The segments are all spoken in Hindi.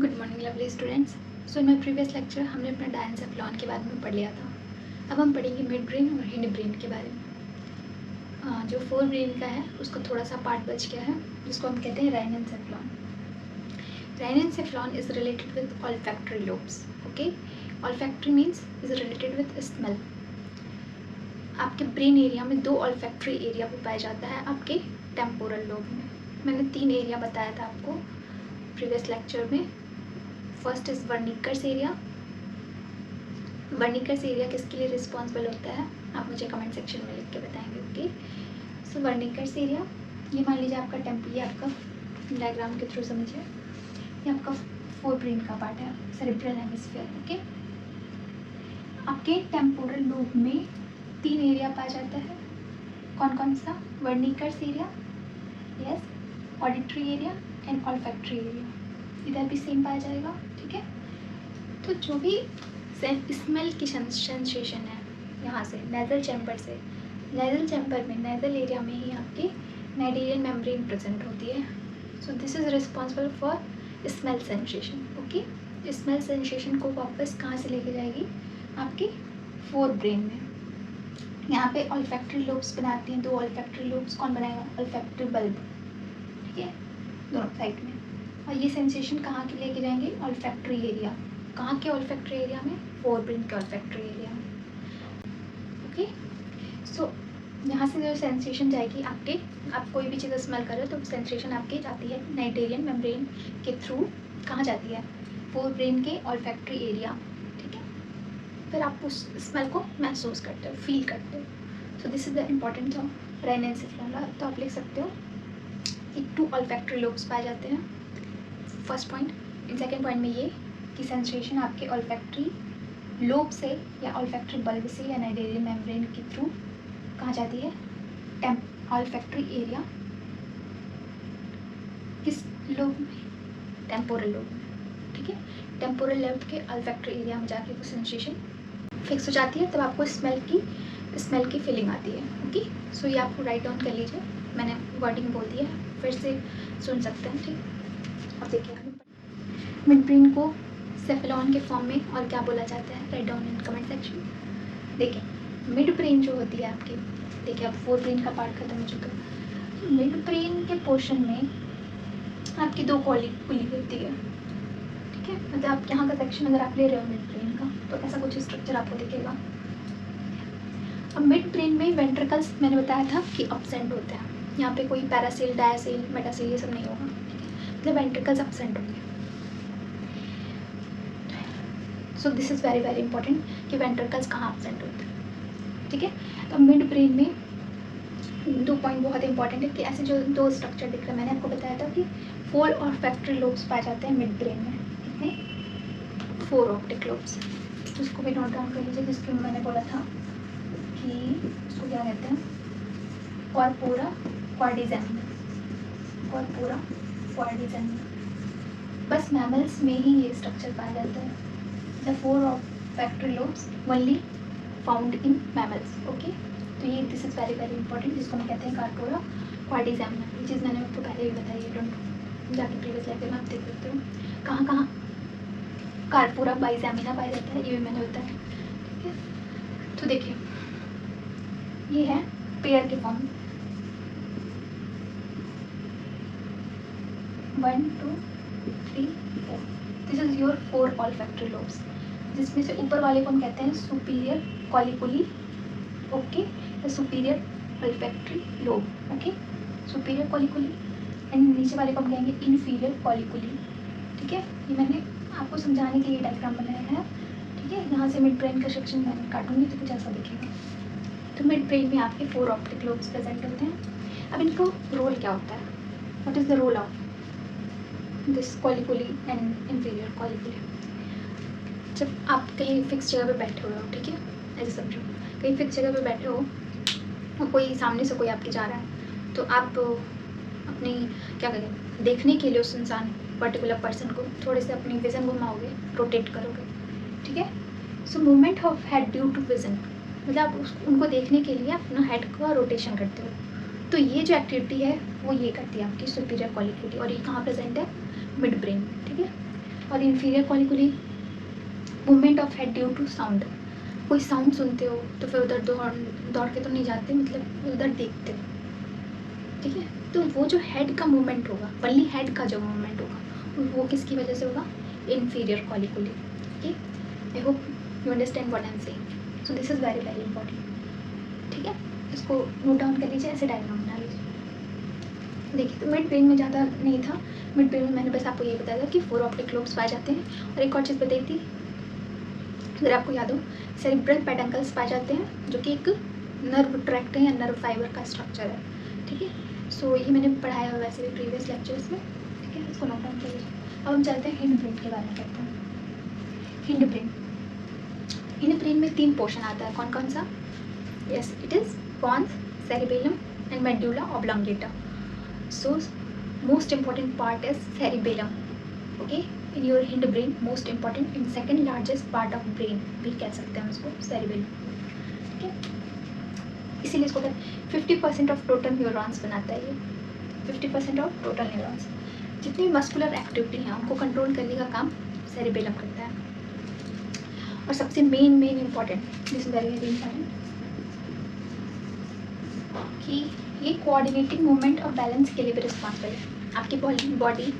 Good morning lovely students. So in my previous lecture हमने अपना डायंसेफ्लॉन के बारे में पढ़ लिया था। अब हम पढ़ेंगे मिड ब्रेन और हिंड ब्रेन के बारे में। जो फोर ब्रेन का है उसका थोड़ा सा पार्ट बच गया है, जिसको हम कहते हैं rhinencephalon. Rhinencephalon is related with olfactory lobes. Okay, olfactory means is related with smell. आपके ब्रेन एरिया में दो ऑल्फैक्टरी एरिया पे पाया जाता है, आपके टेम्पोरल लोब में। मैंने 3 एरिया बताया था आपको प्रीवियस लेक्चर में। First is Wernicke's area. Wernicke's area किसके लिए रिस्पॉन्सिबल होता है आप मुझे कमेंट सेक्शन में लिख के बताएंगे। ओके, सो वर्निकर्स एरिया, ये मान लीजिए आपका टेम्पल, ये आपका डायग्राम के थ्रू समझिए, ये आपका फोर ब्रेन का पार्ट है, सेरेब्रल हेमिस्फीयर। ओके, आपके टेम्पोरल लोब में 3 एरिया पाया जाता है। कौन कौन सा? Wernicke's area, yes, auditory area and olfactory area. इधर भी सेम पाया जाएगा। ठीक है, तो जो भी स्मेल की सेंसेशन है यहाँ से नेजल चैम्बर से, नेजल चैम्बर में, नेजल एरिया में ही आपकी नाइडेरियन मेम्ब्रेन प्रेजेंट होती है। So this is responsible for smell sensation. Okay, smell sensation को वापस कहाँ से लेके जाएगी? आपकी फोर ब्रेन में। यहाँ पे ऑल्फैक्टरी लोब्स बनाती हैं, 2 ऑल्फैक्टरी लोब्स। कौन बनाएगा? Olfactory bulb. ठीक है, दोनों साइड में। और ये सेंसेशन कहाँ के लेके जाएंगे? Olfactory area. कहाँ के ऑल्फैक्टरी एरिया में? फोर ब्रेन के ऑल्फैक्टरी एरिया में। ओके, सो यहाँ से जो सेंसेशन जाएगी आपके, आप कोई भी चीज़ स्मेल कर रहे हो तो सेंसेशन आपकी जाती है नाइडेरियन मेम्ब्रेन के थ्रू। कहाँ जाती है? फोर ब्रेन के ऑल्फैक्टरी एरिया। ठीक है, फिर आप उस स्मेल को महसूस करते हो, फील करते हो। So this is the importance of rhinencephalon. तो आप लिख सकते हो कि 2 ऑल्फैक्टरी लोब्स पाए जाते हैं, first point. In second point में ये कि सेंसेशन आपके ऑल्फैक्टरी लोब से या ऑल्फैक्टरी बल्ब से या नाइडेरियन मेम्ब्रेन के थ्रू कहाँ जाती है? Olfactory area. किस लोब में? टेम्पोरल लोब में। ठीक है, टेम्पोरल लोब के ऑल्फैक्टरी एरिया में जाके वो सेंसेशन फिक्स हो जाती है, तब आपको स्मेल की फीलिंग आती है। ओके, सो ये आपको राइट डाउन कर लीजिए, मैंने वर्डिंग बोल दिया है, फिर से सुन सकते हैं। ठीक, अब देखिए मिड ब्रेन को सेफेलॉन के फॉर्म में और क्या बोला जाता है? Write down in comment section. देखिए मिड ब्रेन जो होती है आपकी, देखिए अब फोर ब्रेन का पार्ट खत्म हो चुका है। मिड ब्रेन के पोर्शन में आपकी 2 पुली होती है। ठीक है, मतलब आप यहाँ का सेक्शन अगर आप ले रहे हो मिड ब्रेन का, तो ऐसा कुछ स्ट्रक्चर आपको दिखेगा। अब मिड ब्रेन में वेंट्रिकल्स मैंने बताया था कि अब्सेंट होते हैं। यहाँ पे कोई पैरासेल, डायासेल, मेटासेल ये सब नहीं होगा। मतलब वेंट्रिकल्स अब्सेंट होंगे। सो this is very very important कि वेंट्रिकल्स कहाँ अब्सेंट होते हैं। ठीक है, तो मिड ब्रेन में 2 पॉइंट बहुत इंपॉर्टेंट है कि ऐसे जो 2 स्ट्रक्चर दिख रहे हैं, मैंने आपको बताया था कि 4 ऑल्फैक्टरी लोब्स पाए जाते हैं मिड ब्रेन में। कितने? 4 ऑप्टिक लोब्स। उसको भी नोट डाउन कर लीजिए, जिसके मैंने बोला था कि उसको क्या कहते हैं? Corpora quadrigemina. Corpora quadrigemina. बस मैमल्स में ही ये स्ट्रक्चर पाया जाता है। The 4 olfactory lobes only found in mammals. Okay, तो ये this is very very important, जिसको हम कहते हैं कॉर्पोरा क्वाड्रिजेमिना। ये चीज़ मैंने आपको पहले भी बताई है, डोंट जाके प्रीवियस लेक्चर में आप देख सकते हो कहाँ कहाँ कॉर्पोरा बाइजेमिना पाया जाता है, ये भी मैंने बताया। ठीक है, तो देखिए ये है पेयर के form, 1 2 3 4। This is your 4 olfactory lobes, जिसमें से ऊपर वाले को हम कहते हैं superior colliculi. Okay, the superior olfactory lobe. Okay, superior colliculi. And नीचे वाले को हम कहेंगे इन्फीरियर कॉलिकुली। ठीक है, ये मैंने आपको समझाने के लिए डायग्राम बनाया है। ठीक है, यहाँ से मिड ब्रेन का सेक्शन मैं काटूंगी तो कुछ ऐसा दिखेगा। तो मिड ब्रेन में आपके 4 ऑप्टिक लोब्स प्रेजेंट होते हैं। अब इनको रोल क्या होता है? What is the role of this colliculi and inferior colliculi? जब आप कहीं फिक्स जगह पे बैठे हुए हो, ठीक है, ऐसे समझो कहीं फिक्स जगह पे बैठे हो और कोई सामने से कोई आपके जा रहा है, तो आप अपनी क्या करें, देखने के लिए उस इंसान पर्टिकुलर पर्सन को थोड़े से अपनी विज़न घुमाओगे, रोटेट करोगे। ठीक है, so movement of head due to vision, मतलब आप उनको देखने के लिए अपना हेड का रोटेशन करते हो। तो ये जो एक्टिविटी है वो ये करती है आपकी सुपीरियर कॉलिकुली, और ये कहाँ प्रेजेंट है? मिड ब्रेन में। ठीक है, और inferior colliculi movement of head due to sound. कोई साउंड सुनते हो तो फिर उधर दौड़ के तो नहीं जाते, मतलब उधर देखते हो, ठीक है। तो वो जो हेड का मूवमेंट होगा, ओनली हेड का जो मूवमेंट होगा वो किसकी वजह से होगा, inferior colliculi. Okay, I hope you understand what I am saying. So this is very very important, ठीक है। इसको नोट डाउन कर लीजिए, ऐसे डायग्राम बना लीजिए। देखिए, तो मिड ब्रेन में ज़्यादा नहीं था, मिड ब्रेन में मैंने बस आपको ये बताया था कि 4 ऑप्टिक लोब्स पाए जाते हैं। और एक और चीज़ बताई थी, अगर आपको याद हो, सेरिब्रल पेडंकल्स पाए जाते हैं, जो कि एक नर्व ट्रैक्ट है या नर्व फाइबर का स्ट्रक्चर है, ठीक है। सो ये मैंने पढ़ाया हुआ वैसे भी प्रीवियस लेक्चर्स में, ठीक है। इसको नोट डाउन कर लीजिए। अब हम चलते हैं हिंड ब्रेन के बारे में करते हैं। हिंड ब्रेन, हिंड ब्रेन में 3 पोर्शन आता है, कौन कौन सा, yes, it is pons, cerebellum and medulla oblongata. So most important part is cerebellum, okay, in your hind brain, most important and second largest part of brain भी कह सकते हैं उसको, cerebellum, ठीक है। इसीलिए इसको 50% ऑफ टोटल न्यूरॉन्स बनाता है ये, 50% ऑफ टोटल न्यूरॉन्स। जितनी मस्कुलर एक्टिविटी हैं उनको कंट्रोल करने का काम सेरिबेलम करता है। और सबसे main important, this is very very important, कि ये कोऑर्डिनेटिंग मूवमेंट और बैलेंस के लिए भी रिस्पॉन्सिबल है। आपकी बॉडी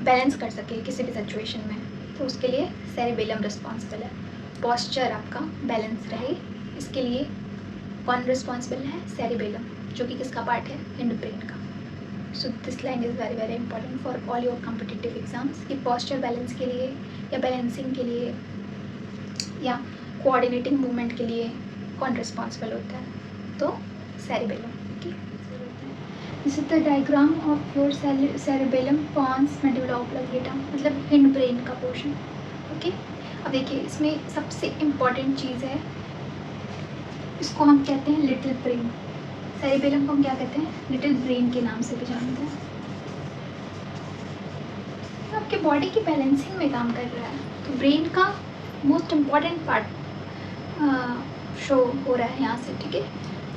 बैलेंस कर सके किसी भी सिचुएशन में, तो उसके लिए सेरिबेलम रिस्पॉन्सिबल है। पॉस्चर आपका बैलेंस रहे, इसके लिए कौन रिस्पॉन्सिबल है, सेरिबेलम, जो कि किसका पार्ट है, हिंड ब्रेन का। सो this line is very very important for all your competitive exams, कि पॉस्चर बैलेंस के लिए या बैलेंसिंग के लिए या कोऑर्डिनेटिंग मूवमेंट के लिए कौन रिस्पॉन्सिबल होता है, तो cerebellum, okay. This is the diagram of your cerebellum, pons, medulla oblongata, मतलब हिंड ब्रेन का पोर्शन, ओके। अब देखिए, इसमें सबसे इम्पॉर्टेंट चीज़ है, इसको हम कहते हैं लिटिल ब्रेन। सेरिबेलम को हम क्या कहते हैं, लिटिल ब्रेन के नाम से भी जानते हैं। तो आपके बॉडी की बैलेंसिंग में काम कर रहा है, तो ब्रेन का मोस्ट इम्पॉर्टेंट पार्ट शो हो रहा है यहाँ से, ठीक है।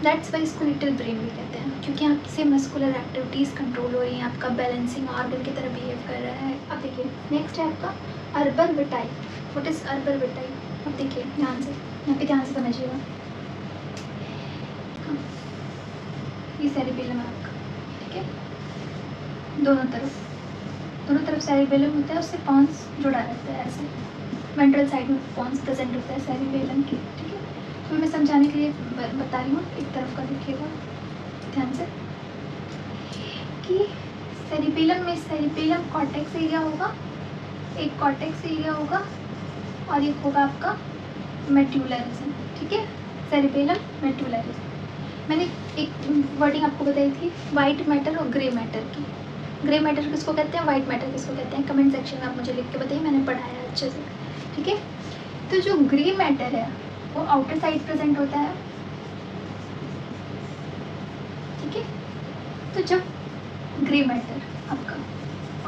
दैट्स वाई इसको लिटिल ब्रेन भी कहते हैं, क्योंकि आपसे मस्कुलर एक्टिविटीज़ कंट्रोल हो रही हैं, आपका बैलेंसिंग ऑर्गन की तरह बिहेव कर रहा है। अब देखिए, नेक्स्ट है आपका harbour Vitai. What is harbour विटाई, अब देखिए ध्यान से, यहाँ पे ध्यान से समझिएगा। ये सेरिबेलम है आपका, ठीक है, दोनों तरफ सेरिबेलम होता है, उससे पॉन्स जुड़ा रहता है, ऐसे वेंट्रल साइड में पॉन्स प्रेजेंट होता है सेरिबेलम के, ठीक है। तो मैं समझाने के लिए बता रही हूँ, एक तरफ का देखिएगा ध्यान से, कि सेरिबेलम में सेरिबेलम कॉर्टेक्स एरिया होगा, एक कॉर्टेक्स एरिया होगा, और एक होगा आपका मेड्यूला रीजन, ठीक है, सेरिबेलम मेड्यूला रीजन। मैंने एक वर्डिंग आपको बताई थी, वाइट मैटर और ग्रे मैटर की। ग्रे मैटर किसको कहते हैं, वाइट मैटर किसको कहते हैं, कमेंट सेक्शन में आप मुझे लिख के बताइए, मैंने पढ़ाया अच्छे से, ठीक है। तो जो ग्रे मैटर है वो आउटर साइड प्रेजेंट होता है, ठीक है। तो जब ग्रे मैटर आपका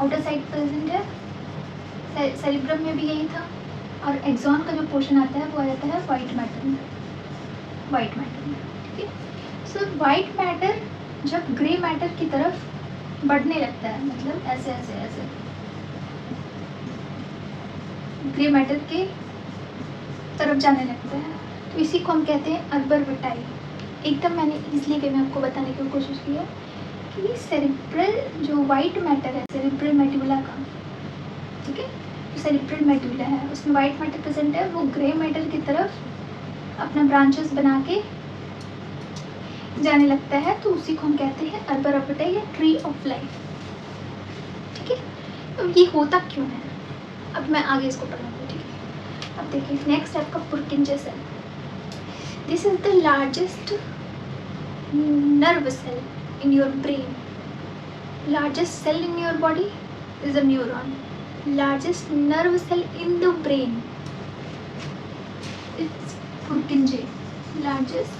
आउटर साइड प्रेजेंट है, सेरिब्रम में भी यही था, और एक्सॉन का जो पोर्शन आता है वो आ जाता है वाइट मैटर में, ठीक है। सो वाइट मैटर जब ग्रे मैटर की तरफ बढ़ने लगता है, मतलब ऐसे ऐसे ऐसे ग्रे मैटर के तरफ जाने लगता है, तो इसी को हम कहते हैं अर्बर विटाई। एकदम मैंने इसलिए कि मैं आपको बताने की कोशिश की है कि सेरिब्रल जो वाइट मैटर है, सेरिब्रल मेड्यूला का, ठीक है, जो सेरिब्रल मेड्यूला है उसमें वाइट मैटर प्रेजेंट है, वो ग्रे मैटर की तरफ अपना ब्रांचेस बना के जाने लगता है, तो उसी को हम कहते हैं अर्बर विटाई या ट्री ऑफ लाइफ, ठीक है। तो ये होता क्यों है, अब मैं आगे इसको पढ़ूंगी, ठीक है। अब देखिए, नेक्स्ट आपका Purkinje cell. This is the largest nerve cell in your brain. Largest cell in your body is a neuron. Largest nerve cell in the brain, it's Purkinje. Largest,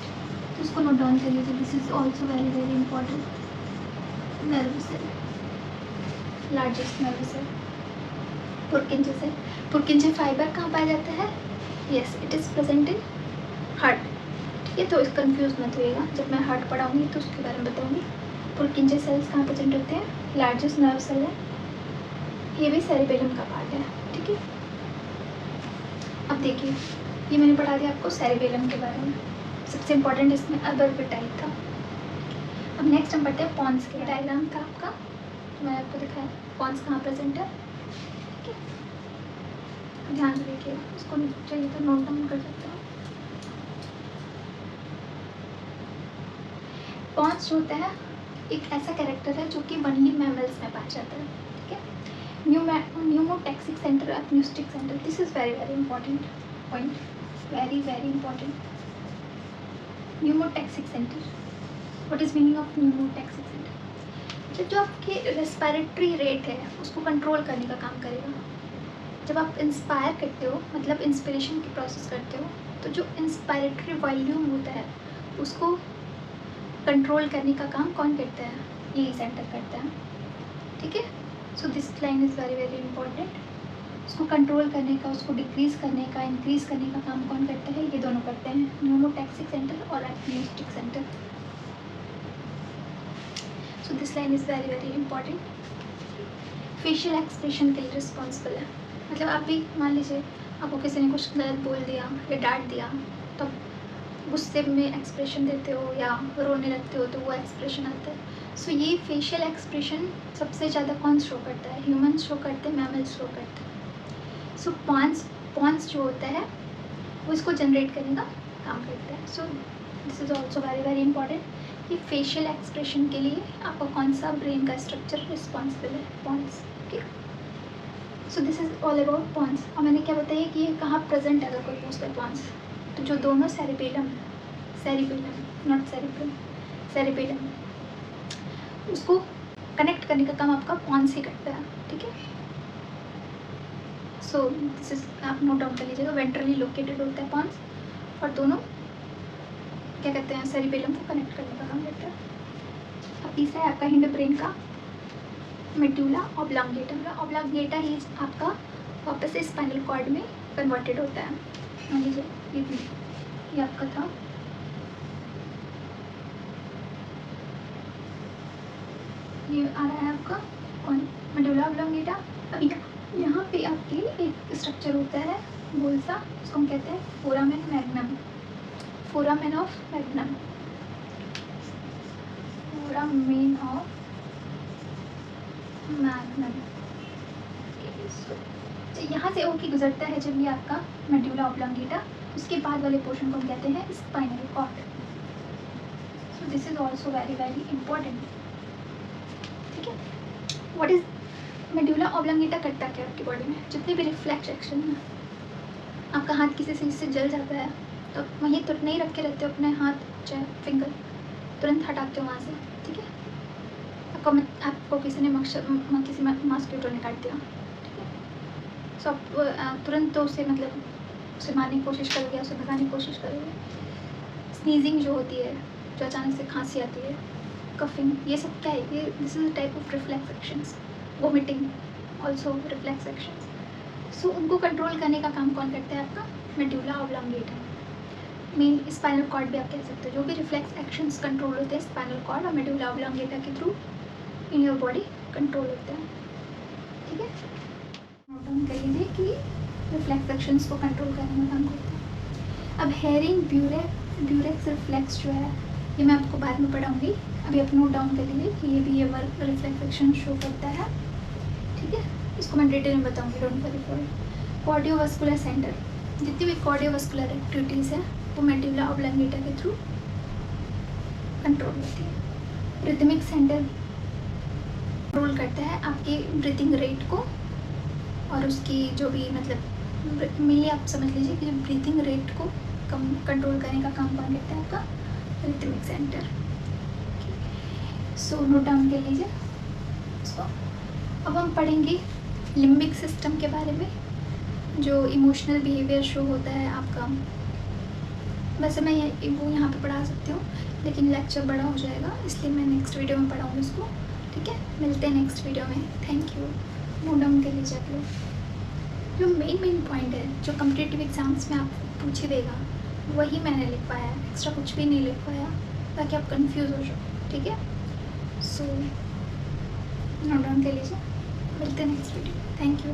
तो इसको नोट डाउन करिए, तो this is also very very important. Nerve cell, largest nerve cell Purkinje cell. Purkinje fibre कहाँ पाया जाता है, yes, it is present in heart, ठीक है। तो इस कंफ्यूज मत होइएगा, जब मैं हार्ट पढ़ाऊँगी तो उसके बारे में बताऊँगी। पुरकिंजे सेल्स कहाँ प्रेजेंट होते हैं, लार्जेस्ट नर्व सेल है ये भी सेरिबेलम का पार्ट है, ठीक है। अब देखिए, ये मैंने पढ़ा दिया आपको सेरिबेलम के बारे में। सबसे इम्पोर्टेंट इसमें अर्बोटाइल था। अब नेक्स्ट हम पढ़ते हैं पॉन्स के डायग्राम था आपका, तो मैंने आपको दिखाया पॉन्स कहाँ प्रेजेंट है, ठीक है। ध्यान से देखिए, इसको चाहिए तो नोट डाउन कर सकते हो। पॉन्स जो होता है एक ऐसा कैरेक्टर है जो कि वनली मैमल्स में पाया जाता है, ठीक है। Pneumotaxic centre, acoustic centre, this is very very important point, very very important. Pneumotaxic centre, what is meaning of pneumotaxic centre? जो आपकी रेस्पिरेटरी रेट है उसको कंट्रोल करने का काम करेगा। जब आप इंस्पायर करते हो, मतलब इंस्पिरेशन की प्रोसेस करते हो, तो जो इंस्पायरेटरी वॉल्यूम होता है उसको कंट्रोल करने का काम कौन करता है? यही सेंटर करता है, ठीक है। So this line is very very important. उसको कंट्रोल करने का, उसको डिक्रीज़ करने का, इंक्रीज़ करने का काम कौन करता है? ये दोनों करते हैं, न्यूमोटैक्सिक सेंटर और acoustic centre. So this line is very very important. Facial expression के लिए रिस्पॉन्सिबल है। मतलब आप भी मान लीजिए आपको किसी ने कुछ गलत बोल दिया या डांट दिया, तो गुस्से में एक्सप्रेशन देते हो या रोने लगते हो तो वो एक्सप्रेशन आता है। सो ये फेशियल एक्सप्रेशन सबसे ज़्यादा कौन शो करता है? ह्यूमंस शो करते हैं, मैमल्स शो करते हैं। सो पॉन्स जो होता है वो इसको जनरेट करने का काम करता है। So this is also very very important कि फेशियल एक्सप्रेशन के लिए आपका कौन सा ब्रेन का स्ट्रक्चर रिस्पॉन्सिबल है? Pons, okay. So this is all about pons. और मैंने क्या बताया कि ये कहाँ प्रेजेंट है अगर कोई पूछता है पॉन्स, तो जो दोनों सेरिबेलम नॉट सेरिब्रम, सेरिबेलम, उसको कनेक्ट करने का काम आपका पॉन्स ही करता है, ठीक है। सो दिस इज, आप नोट डाउन कर लीजिएगा, वेंट्रली लोकेटेड होता है पॉन्स, और दोनों क्या कहते हैं? सेरिबेलम को कनेक्ट करने का काम करता है। अब तीसरा है आपका हिंड ब्रेन का मेडुला ऑब्लांगेटा। ऑब्लांगेटा ही आपका वापस से स्पाइनल कॉर्ड में कन्वर्टेड होता है। मान लीजिए ये आपका था, ये आ रहा है आपका कौन? Medulla oblongata. अब यहाँ पे आपके एक स्ट्रक्चर होता है गोल सा, उसको हम कहते हैं foramen magnum, foramen of magnum, foramen of magnum. यहाँ से ओके गुजरता है जब ये आपका मेडुला ऑब्लांगेटा, उसके बाद वाले पोर्शन को हम कहते हैं spinal cord. So this is also very very important, ठीक है। What is medulla oblongata? करता क्या आपकी बॉडी में? जितने भी रिफ्लेक्स एक्शन है, आपका हाथ किसी चीज़ से जल जाता है तो वहीं तुरंत नहीं रख के रहते हो अपने हाथ, चाहे फिंगर, तुरंत हटाते हो वहाँ से, ठीक है। आपको किसी ने किसी मॉस्किटो ने काट दिया, ठीक है, सो आप तुरंत तो उसे मतलब उसे मारने की कोशिश करोगे, उसे भगाने की कोशिश करोगे। स्नीजिंग जो होती है, जो अचानक से खांसी आती है, कफिंग, ये सब क्या है? ये this is type of reflex actions. Vomiting also reflex actions. So उनको कंट्रोल करने का काम कौन करता है? आपका medulla oblongata. Main spinal cord भी आप कह सकते हो। जो भी रिफ्लेक्स एक्शंस कंट्रोल होते हैं स्पाइनल कॉर्ड और मेडुला ऑब्लांगेटा के through in your body control होते हैं, ठीक है। नोट डाउन कर लीजिए कि रिफ्लेक्स एक्शंस को कंट्रोल करने में काम करते हैं। अब हेयरिंग ब्यूरेक्स रिफ्लेक्स जो है ये मैं आपको बाद में पढ़ाऊँगी, अभी आप नोट डाउन कर लीजिए कि ये भी ये वर्क रिफ्लेक्स एक्शन शो करता है, ठीक है। इसको मैं डिटेल में बताऊँगी, don't worry for it. Cardiovascular centre, जितनी भी कार्डियोवास्कुलर एक्टिविटीज़ है वो मेडुला ऑब्लांगेटा के थ्रू कंट्रोल होती है। रिदमिक सेंटर कंट्रोल करता है आपकी ब्रीथिंग रेट को और उसकी जो भी मतलब मेनली आप समझ लीजिए कि ब्रीथिंग रेट को कम कंट्रोल करने का काम कौन करता है? आपका rhythmic centre. So note down कर लीजिए इसको। अब हम पढ़ेंगे लिम्बिक सिस्टम के बारे में, जो इमोशनल बिहेवियर शो होता है आपका। वैसे मैं वो यहाँ पे पढ़ा सकती हूँ, लेकिन लेक्चर बड़ा हो जाएगा, इसलिए मैं नेक्स्ट वीडियो में पढ़ाऊँगी इसको, ठीक है। मिलते हैं नेक्स्ट वीडियो में, थैंक यू। नोट डाउन कर लीजिए आप लोग। जो मेन पॉइंट है जो कम्पिटिटिव एग्जाम्स में आपको पूछ ही देगा वही मैंने लिख पाया है, एक्स्ट्रा कुछ भी नहीं लिख पाया ताकि आप कंफ्यूज हो जाओ, ठीक है। सो नोट डाउन कर लीजिए। मिलते हैं नेक्स्ट वीडियो। Thank you.